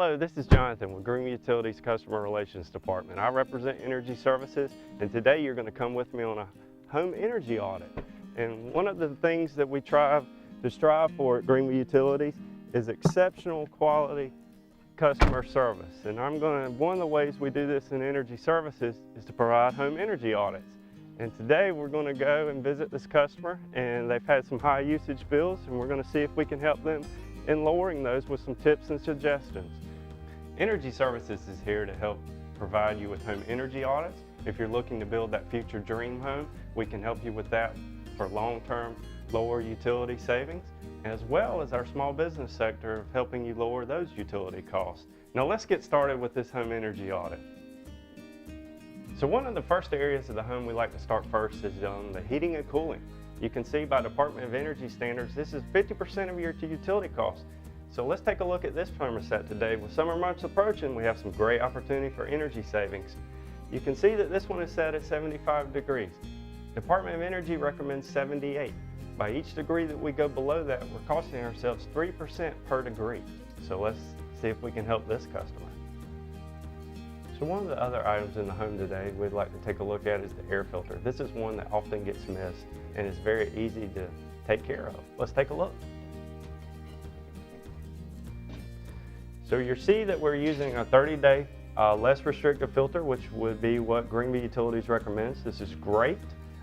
Hello, this is Jonathan with Greenville Utilities Customer Relations Department. I represent Energy Services, and today you're going to come with me on a home energy audit. And one of the things that we try to strive for at Greenville Utilities is exceptional quality customer service. And one of the ways we do this in Energy Services is to provide home energy audits. And today we're going to go and visit this customer, and they've had some high usage bills, and we're going to see if we can help them in lowering those with some tips and suggestions. Energy Services is here to help provide you with home energy audits. If you're looking to build that future dream home, we can help you with that for long-term lower utility savings, as well as our small business sector of helping you lower those utility costs. Now let's get started with this home energy audit. So one of the first areas of the home we like to start first is on the heating and cooling. You can see by Department of Energy standards, this is 50% of your utility costs. So let's take a look at this thermostat today. With summer months approaching, we have some great opportunity for energy savings. You can see that this one is set at 75 degrees. Department of Energy recommends 78. By each degree that we go below that, we're costing ourselves 3% per degree. So let's see if we can help this customer. So one of the other items in the home today we'd like to take a look at is the air filter. This is one that often gets missed and is very easy to take care of. Let's take a look. So you see that we're using a 30-day less restrictive filter, which would be what Greenville Utilities recommends. This is great.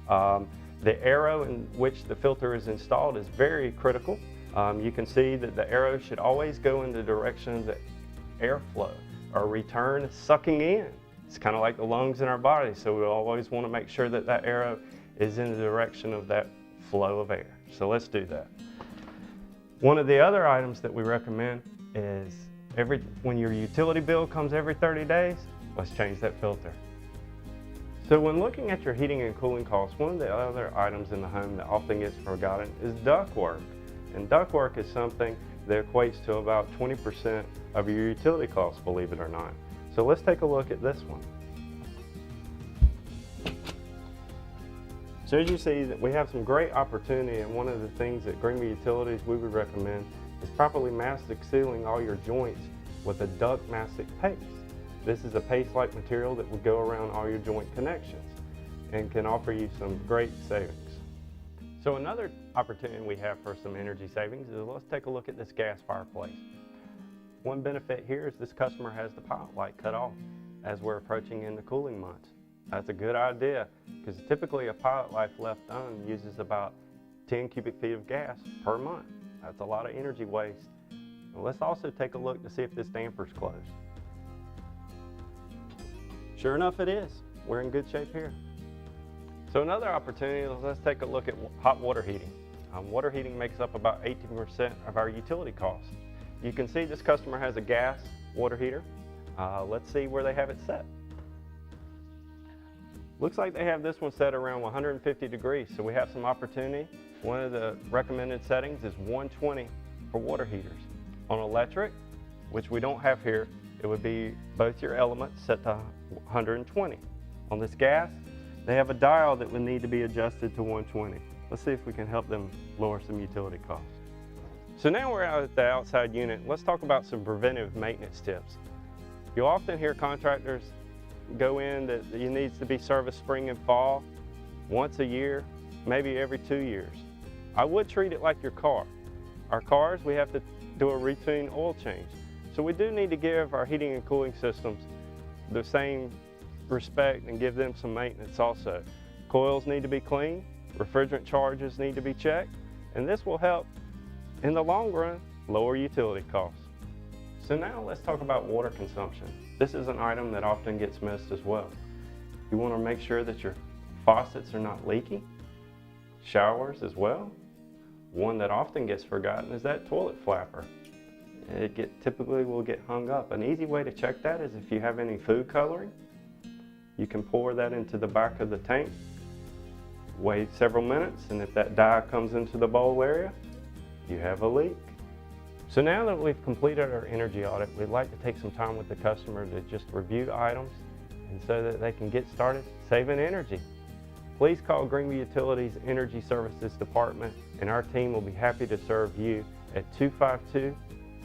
The arrow in which the filter is installed is very critical. You can see that the arrow should always go in the direction of the airflow, or return sucking in. It's kind of like the lungs in our body, so we always want to make sure that that arrow is in the direction of that flow of air. So let's do that. One of the other items that we recommend is when your utility bill comes every 30 days, let's change that filter. So when looking at your heating and cooling costs, one of the other items in the home that often gets forgotten is ductwork. And ductwork is something that equates to about 20% of your utility costs, believe it or not. So let's take a look at this one. So as you see, that we have some great opportunity, and one of the things at Greenville Utilities we would recommend is properly mastic sealing all your joints with a duct mastic paste. This is a paste-like material that will go around all your joint connections and can offer you some great savings. So another opportunity we have for some energy savings is, let's take a look at this gas fireplace. One benefit here is this customer has the pilot light cut off as we're approaching in the cooling months. That's a good idea, because typically a pilot light left on uses about 10 cubic feet of gas per month. That's a lot of energy waste. And let's also take a look to see if this damper's closed. Sure enough, it is. We're in good shape here. So another opportunity is, let's take a look at hot water heating. Water heating makes up about 18% of our utility costs. You can see this customer has a gas water heater. Let's see where they have it set. Looks like they have this one set around 150 degrees, so we have some opportunity. One of the recommended settings is 120 for water heaters. On electric, which we don't have here, it would be both your elements set to 120. On this gas, they have a dial that would need to be adjusted to 120. Let's see if we can help them lower some utility costs. So now we're out at the outside unit. Let's talk about some preventive maintenance tips. You'll often hear contractors go in that it needs to be serviced spring and fall, once a year, maybe every 2 years. I would treat it like your car. Our cars, we have to do a routine oil change. So we do need to give our heating and cooling systems the same respect and give them some maintenance also. Coils need to be cleaned, refrigerant charges need to be checked, and this will help, in the long run, lower utility costs. So now let's talk about water consumption. This is an item that often gets missed as well. You want to make sure that your faucets are not leaking, showers as well. One that often gets forgotten is that toilet flapper. It typically will get hung up. An easy way to check that is if you have any food coloring, you can pour that into the back of the tank, wait several minutes, and if that dye comes into the bowl area, you have a leak. So now that we've completed our energy audit, we'd like to take some time with the customer to just review items and so that they can get started saving energy. Please call Greenville Utilities Energy Services Department, and our team will be happy to serve you at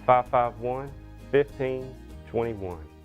252-551-5555. 1521.